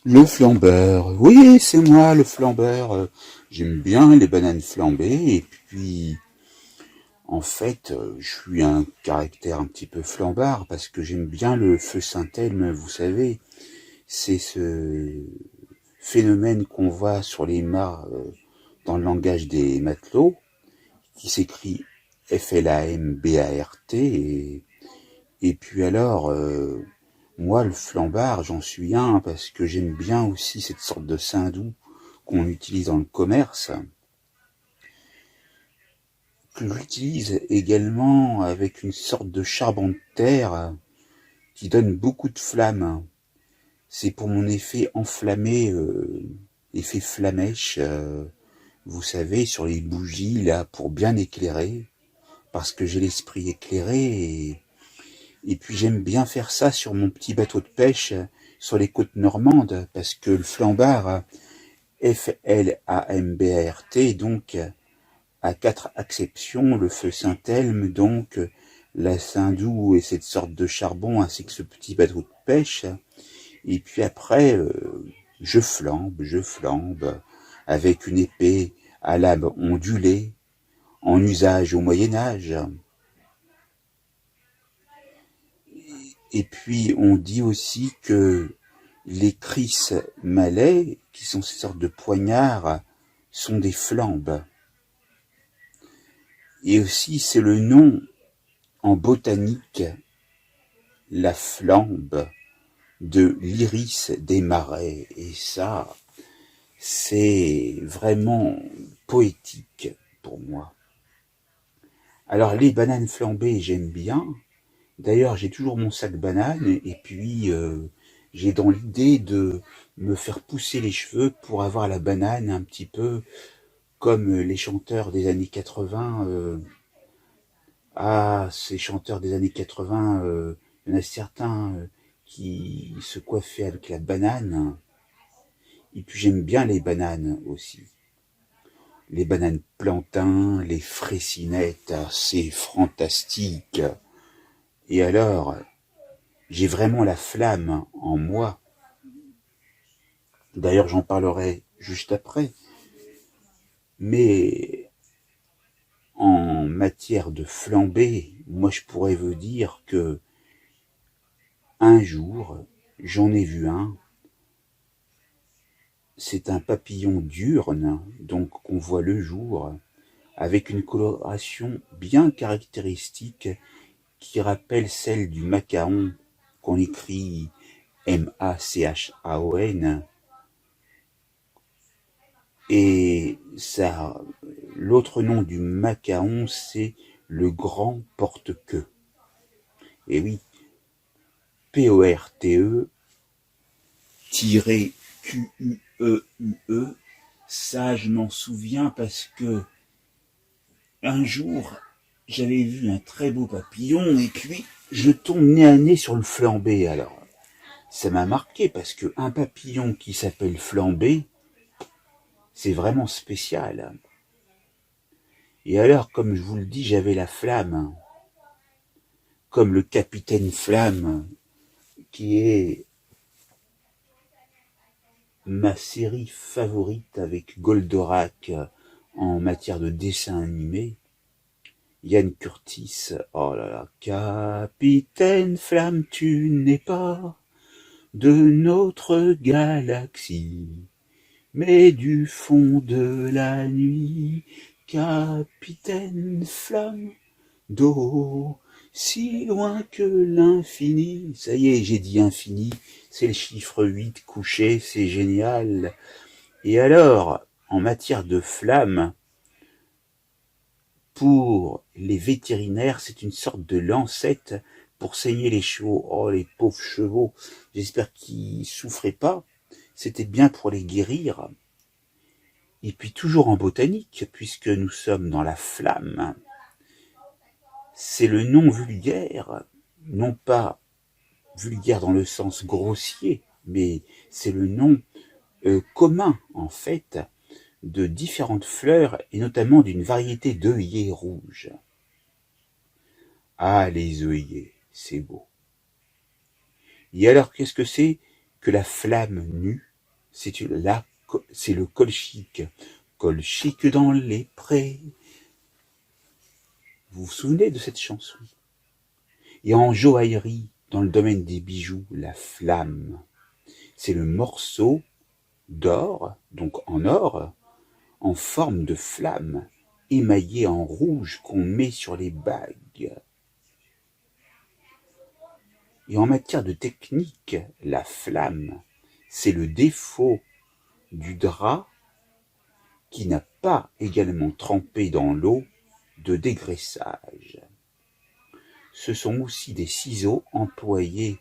Le flambeur, oui, c'est moi le flambeur. J'aime bien les bananes flambées et puis en fait, je suis un caractère un petit peu flambard parce que j'aime bien le feu Saint-Elme, vous savez. C'est ce phénomène qu'on voit sur les mâts dans le langage des matelots, qui s'écrit Flambart et puis alors moi le flambard j'en suis un parce que j'aime bien aussi cette sorte de saindoux qu'on utilise dans le commerce, que j'utilise également avec une sorte de charbon de terre qui donne beaucoup de flamme. C'est pour mon effet enflammé, effet flamèche, vous savez, sur les bougies, là, pour bien éclairer, parce que j'ai l'esprit éclairé, et puis j'aime bien faire ça sur mon petit bateau de pêche, sur les côtes normandes, parce que le flambard, Flambart, donc, à 4 acceptions, le feu Saint-Elme, donc, la Saint-Doux et cette sorte de charbon, ainsi que ce petit bateau de pêche, et puis après, je flambe, avec une épée à lame ondulée, en usage au Moyen-Âge. Et puis, on dit aussi que les cris malais, qui sont ces sortes de poignards, sont des flambes. Et aussi, c'est le nom, en botanique, la flambe de l'iris des marais. Et ça, c'est vraiment poétique pour moi. Alors, les bananes flambées, j'aime bien. D'ailleurs, j'ai toujours mon sac banane et puis j'ai dans l'idée de me faire pousser les cheveux pour avoir la banane un petit peu comme les chanteurs des années 80. Ces chanteurs des années 80, il y en a certains qui se coiffaient avec la banane. Et puis j'aime bien les bananes aussi. Les bananes plantains, les fraisinettes, c'est fantastique. Et alors, j'ai vraiment la flamme en moi. D'ailleurs, j'en parlerai juste après. Mais en matière de flambée, moi je pourrais vous dire que un jour, j'en ai vu un. C'est un papillon diurne, donc qu'on voit le jour, avec une coloration bien caractéristique qui rappelle celle du macaon, qu'on écrit Machaon. Et ça, l'autre nom du macaon, c'est le grand porte-queue. Et oui, Porte Queue. Ça, je m'en souviens parce que un jour, j'avais vu un très beau papillon et puis je tombe nez à nez sur le flambé. Alors, ça m'a marqué parce que un papillon qui s'appelle flambé, c'est vraiment spécial. Et alors, comme je vous le dis, j'avais la flamme, comme le capitaine Flamme, qui est ma série favorite avec Goldorak en matière de dessin animé. Yann Curtis, oh là là, Capitaine Flamme, tu n'es pas de notre galaxie, mais du fond de la nuit, Capitaine Flamme d'eau, si loin que l'infini. Ça y est, j'ai dit infini, c'est le chiffre 8 couché, c'est génial. Et alors, en matière de flamme, pour les vétérinaires, c'est une sorte de lancette pour saigner les chevaux. Oh, les pauvres chevaux, j'espère qu'ils souffraient pas. C'était bien pour les guérir. Et puis toujours en botanique, puisque nous sommes dans la flamme, c'est le nom vulgaire, non pas vulgaire dans le sens grossier, mais c'est le nom commun, en fait, de différentes fleurs, et notamment d'une variété d'œillets rouges. Ah, les œillets, c'est beau. Et alors, qu'est-ce que c'est que la flamme nue? C'est le colchique. Colchique dans les prés. Vous vous souvenez de cette chanson? Et en joaillerie, dans le domaine des bijoux, la flamme. C'est le morceau d'or, donc en or, en forme de flamme, émaillé en rouge qu'on met sur les bagues. Et en matière de technique, la flamme, c'est le défaut du drap qui n'a pas également trempé dans l'eau de dégraissage. Ce sont aussi des ciseaux employés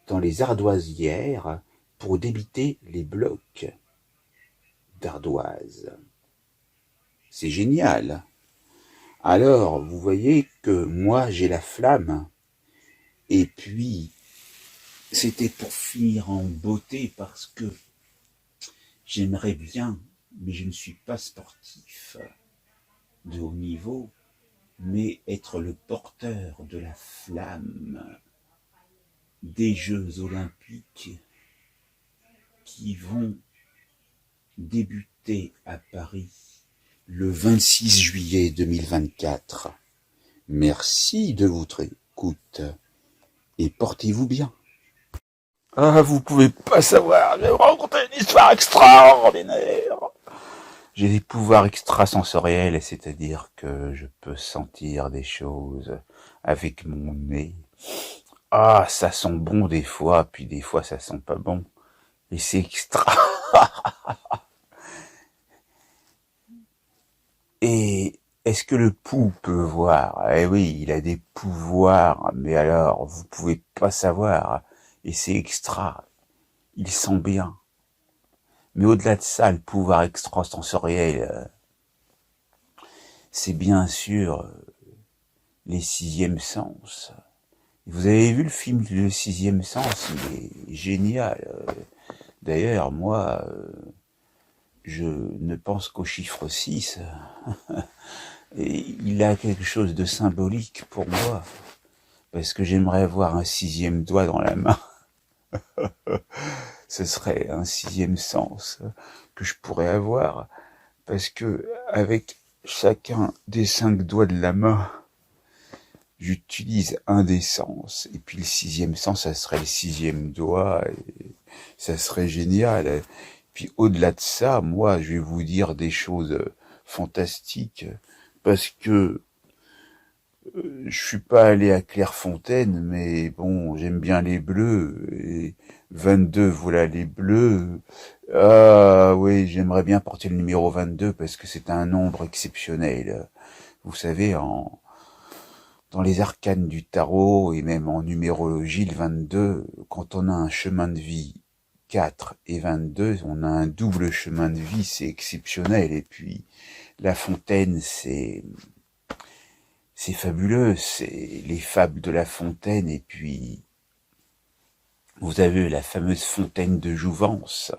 dans les ardoisières pour débiter les blocs d'ardoise. C'est génial. Alors, vous voyez que moi, j'ai la flamme. Et puis, c'était pour finir en beauté parce que j'aimerais bien, mais je ne suis pas sportif de haut niveau, mais être le porteur de la flamme des Jeux Olympiques qui vont débuter à Paris le 26 juillet 2024. Merci de votre écoute et portez-vous bien. Ah, vous pouvez pas savoir, je vais vous raconter une histoire extraordinaire. J'ai des pouvoirs extrasensoriels, c'est-à-dire que je peux sentir des choses avec mon nez. Ah, ça sent bon des fois, puis des fois ça sent pas bon. Et c'est extra. Et est-ce que le pou peut voir? Eh oui, il a des pouvoirs, mais alors, vous pouvez pas savoir. Et c'est extra. Il sent bien. Mais au-delà de ça, le pouvoir extrasensoriel, c'est bien sûr les sixièmes sens. Vous avez vu le film Le Sixième Sens? Il est génial. D'ailleurs, moi, je ne pense qu'au chiffre 6. Et il a quelque chose de symbolique pour moi. Parce que j'aimerais avoir un sixième doigt dans la main. Ce serait un sixième sens que je pourrais avoir. Parce que avec chacun des 5 doigts de la main, j'utilise un des sens. Et puis le sixième sens, ça serait le sixième doigt. Et ça serait génial. Puis au-delà de ça, moi, je vais vous dire des choses fantastiques. Parce que je suis pas allé à Clairefontaine, mais bon, j'aime bien les bleus. Et 22, voilà les bleus. Ah oui, j'aimerais bien porter le numéro 22 parce que c'est un nombre exceptionnel. Vous savez, dans les arcanes du tarot et même en numérologie, le 22, quand on a un chemin de vie 4 et 22, on a un double chemin de vie, c'est exceptionnel. Et puis, la fontaine, c'est fabuleux, c'est les fables de La Fontaine. Et puis, vous avez la fameuse fontaine de jouvence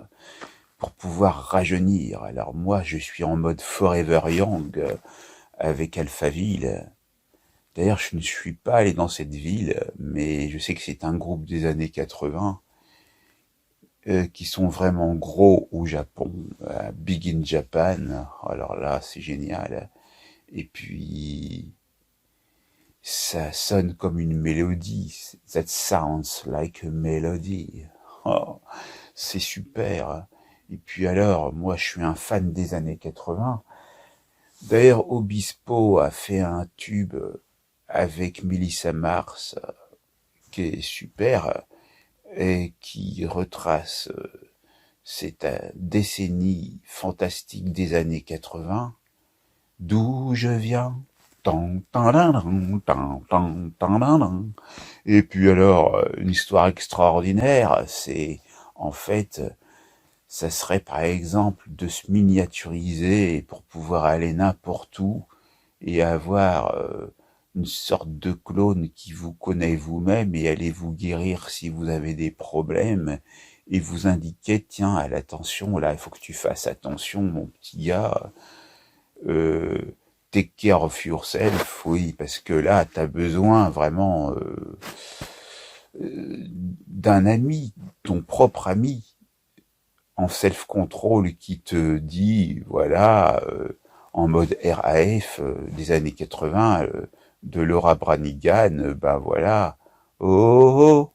pour pouvoir rajeunir. Alors moi, je suis en mode Forever Young avec Alphaville. D'ailleurs, je ne suis pas allé dans cette ville, mais je sais que c'est un groupe des années 80 qui sont vraiment gros au Japon, Big in Japan. Alors là, c'est génial. Et puis, ça sonne comme une mélodie. That sounds like a melody. Oh, c'est super. Et puis alors, moi, je suis un fan des années 80. D'ailleurs, Obispo a fait un tube avec Melissa Mars, qui est super, et qui retrace cette décennie fantastique des années 80, d'où je viens. Et puis alors, une histoire extraordinaire, c'est en fait, ça serait par exemple de se miniaturiser pour pouvoir aller n'importe où et avoir une sorte de clone qui vous connaît vous-même et allez vous guérir si vous avez des problèmes et vous indiquer, tiens, à l'attention, là, il faut que tu fasses attention, mon petit gars, take care of yourself, oui, parce que là, t'as besoin vraiment d'un ami, ton propre ami, en self-control qui te dit, voilà, en mode RAF des années 80, de Laura Branigan, ben voilà, oh,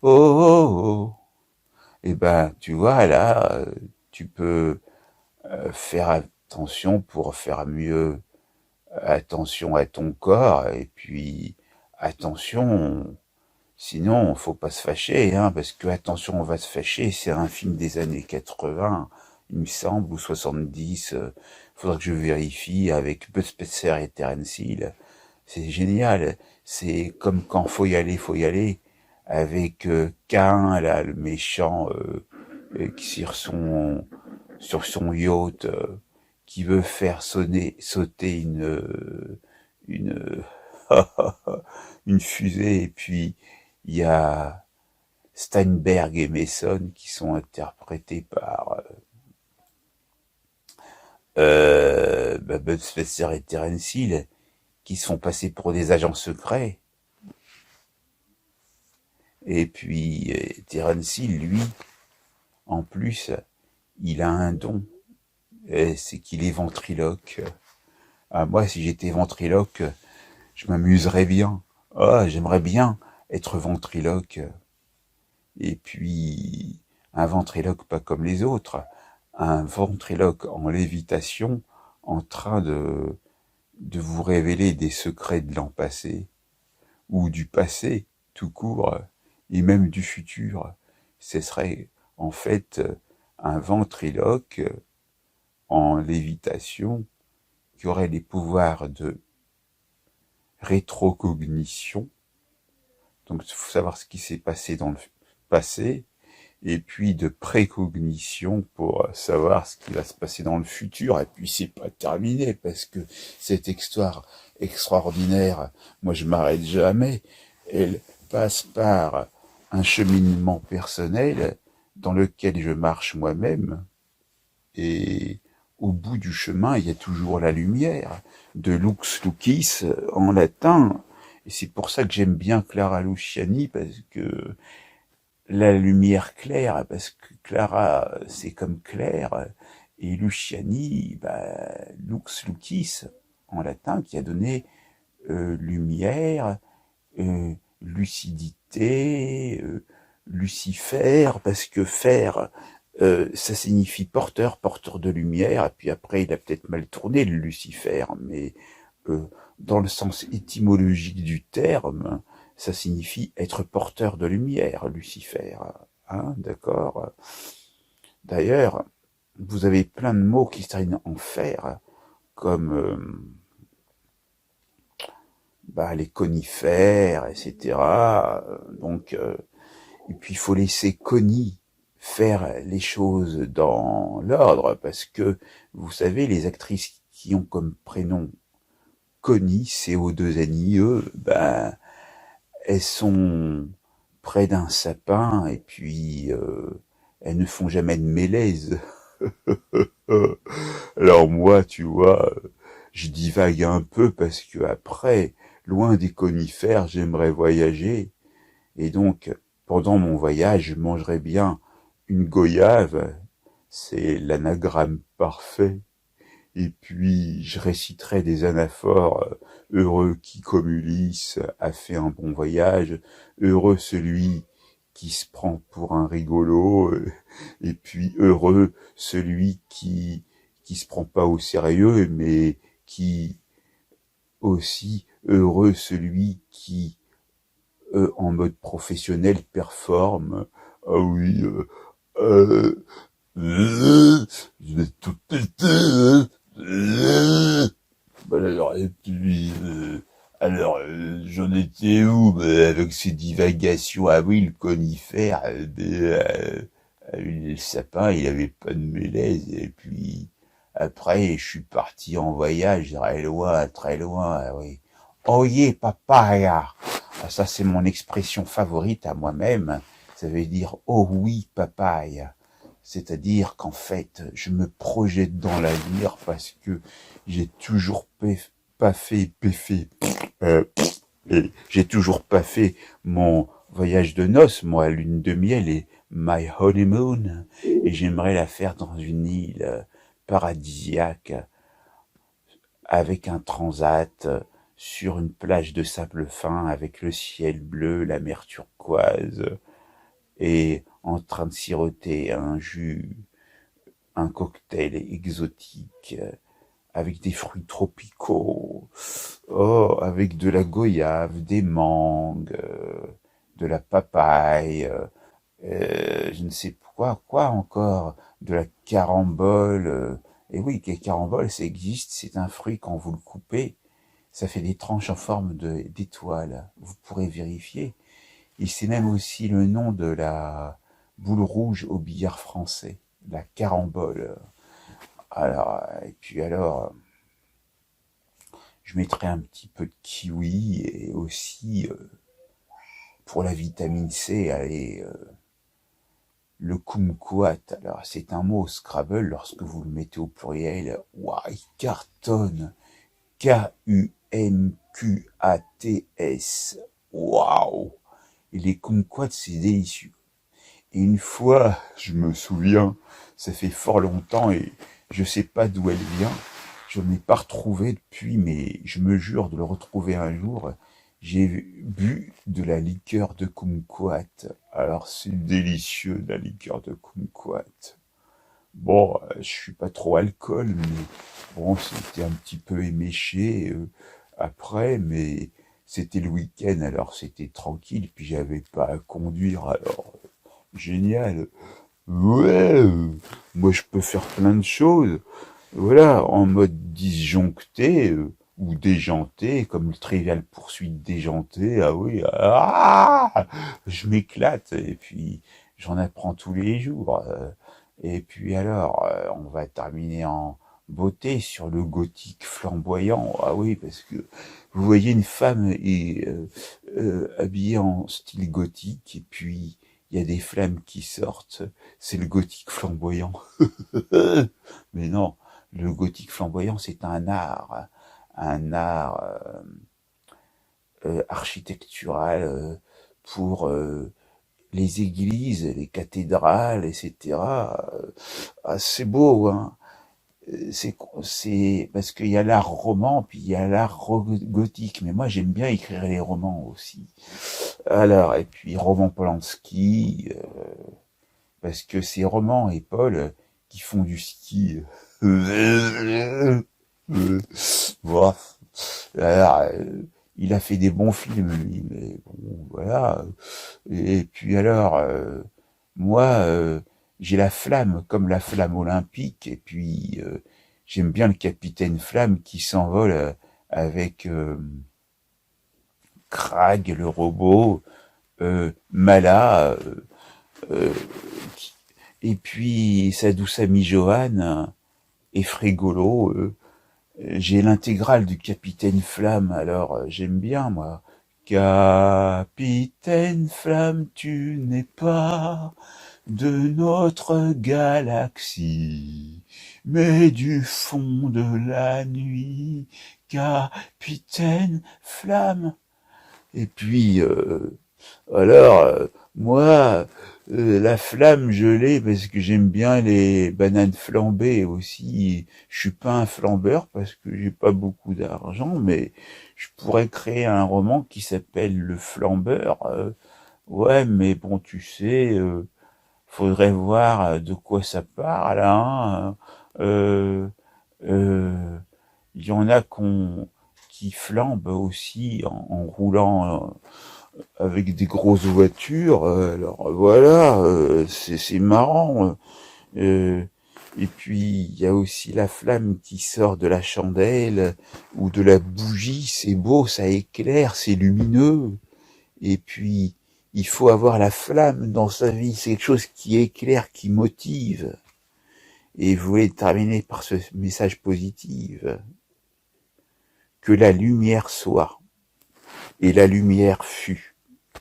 oh, oh, oh. Et ben, tu vois, là, tu peux faire attention pour faire mieux attention à ton corps, et puis attention, sinon faut pas se fâcher, hein, parce que attention on va se fâcher, c'est un film des années 80, il me semble, ou 70, faudra que je vérifie, avec Bud Spencer et Terence Hill, c'est génial, c'est comme quand faut y aller, avec Cain, là, le méchant, qui sur son yacht, qui veut faire sauter une, une fusée, et puis il y a Steinberg et Mason qui sont interprétés par Bud Spencer et Terence Hill, qui se font passer pour des agents secrets. Et puis Terence Hill, lui, en plus, il a un don, c'est qu'il est ventriloque. Ah, moi, si j'étais ventriloque, je m'amuserais bien. Ah, j'aimerais bien être ventriloque. Et puis, un ventriloque pas comme les autres. Un ventriloque en lévitation, en train de vous révéler des secrets de l'an passé, ou du passé, tout court, et même du futur. Ce serait, en fait, un ventriloque en lévitation qui aurait les pouvoirs de rétrocognition, donc il faut savoir ce qui s'est passé dans le passé, et puis de précognition pour savoir ce qui va se passer dans le futur. Et puis c'est pas terminé, parce que cette histoire extraordinaire, moi je m'arrête jamais, elle passe par un cheminement personnel dans lequel je marche moi-même, et au bout du chemin, il y a toujours la lumière, de lux lucis en latin, et c'est pour ça que j'aime bien Clara Luciani, parce que la lumière claire, parce que Clara, c'est comme clair, et Luciani, bah, lux lucis en latin, qui a donné lumière, lucidité, Lucifer, parce que faire, ça signifie porteur, porteur de lumière, et puis après il a peut-être mal tourné le Lucifer, mais euh, dans le sens étymologique du terme, ça signifie être porteur de lumière, Lucifer. Hein, d'accord. D'ailleurs, vous avez plein de mots qui s'arrêtent en fer, comme bah, les conifères, etc. Donc, et puis il faut laisser Connie faire les choses dans l'ordre, parce que, vous savez, les actrices qui ont comme prénom Connie, CO2NIE, ben, elles sont près d'un sapin, et puis elles ne font jamais de mélèze. Alors moi, tu vois, je divague un peu, parce que après, loin des conifères, j'aimerais voyager, et donc, pendant mon voyage, je mangerais bien une goyave, c'est l'anagramme parfait, et puis je réciterai des anaphores, heureux qui, comme Ulysse, a fait un bon voyage, heureux celui qui se prend pour un rigolo, et puis heureux celui qui se prend pas au sérieux, mais qui aussi, heureux celui qui, en mode professionnel, performe. Ah oui, je vais tout péter. Ben alors, et puis, j'en étais où, avec ces divagations? Ah oui, le conifère, le sapin, il avait pas de mélèze, et puis après, je suis parti en voyage, très loin, ah oui. Oye, papaya! Ah, ça, c'est mon expression favorite à moi-même. Ça veut dire, oh oui, papaya. C'est-à-dire qu'en fait, je me projette dans l'avenir, parce que j'ai toujours pas fait, euh, j'ai toujours pas fait mon voyage de noces, moi, lune de miel, et my honeymoon, et j'aimerais la faire dans une île paradisiaque, avec un transat, sur une plage de sable fin, avec le ciel bleu, la mer turquoise, et en train de siroter un jus, un cocktail exotique, avec des fruits tropicaux, oh, avec de la goyave, des mangues, de la papaye, je ne sais quoi encore, de la carambole. Et oui, les caramboles, ça existe, c'est un fruit, quand vous le coupez, ça fait des tranches en forme d'étoiles. Vous pourrez vérifier. Et c'est même aussi le nom de la boule rouge au billard français, la carambole. Alors, et puis alors, je mettrai un petit peu de kiwi, et aussi, pour la vitamine C, allez, le kumquat. Alors, c'est un mot au Scrabble, lorsque vous le mettez au pluriel, ouah, il cartonne. Kumqats. Waouh! Et les kumquats, c'est délicieux. Et une fois, je me souviens, ça fait fort longtemps et je sais pas d'où elle vient. Je n'ai pas retrouvé depuis, mais je me jure de le retrouver un jour. J'ai bu de la liqueur de kumquat. Alors c'est délicieux, la liqueur de kumquat. Bon, je suis pas trop alcool, mais bon, c'était un petit peu éméché après, mais c'était le week-end, alors c'était tranquille, puis j'avais pas à conduire, alors génial. Ouais, moi je peux faire plein de choses. Voilà, en mode disjoncté ou déjanté, comme le Trivial Poursuite déjanté. Ah oui, je m'éclate et puis j'en apprends tous les jours. Et puis alors, on va terminer en beauté sur le gothique flamboyant. Ah oui, parce que vous voyez une femme habillée en style gothique et puis il y a des flammes qui sortent. C'est le gothique flamboyant. Mais non. Le gothique flamboyant, c'est un art architectural pour les églises, les cathédrales, etc. C'est beau, hein. C'est parce qu'il y a l'art roman, puis il y a l'art gothique. Mais moi, j'aime bien écrire les romans aussi. Alors, et puis Roman Polanski, parce que c'est Roman et Paul qui font du ski. Bon, alors, il a fait des bons films, lui, mais bon, voilà. Et puis alors, moi, j'ai la flamme, comme la flamme olympique, et puis j'aime bien le capitaine Flamme qui s'envole avec Krag, le robot, Mala, euh, et puis sa douce amie Johanne, et Frégolo. J'ai l'intégrale du Capitaine Flamme, alors j'aime bien, moi. Capitaine Flamme, tu n'es pas de notre galaxie, mais du fond de la nuit, Capitaine Flamme. Et puis, alors, moi, la flamme, je l'ai parce que j'aime bien les bananes flambées aussi. Je suis pas un flambeur parce que j'ai pas beaucoup d'argent, mais je pourrais créer un roman qui s'appelle Le Flambeur. Ouais, mais bon, tu sais, faudrait voir de quoi ça parle, hein. Euh, euh, Il y en a qui flambent aussi en roulant avec des grosses voitures. Alors voilà, c'est marrant. Euh, et puis il y a aussi la flamme qui sort de la chandelle ou de la bougie. C'est beau, ça éclaire, c'est lumineux. Et puis il faut avoir la flamme dans sa vie. C'est quelque chose qui éclaire, qui motive. Et je voulais terminer par ce message positif. Que la lumière soit, et la lumière fut.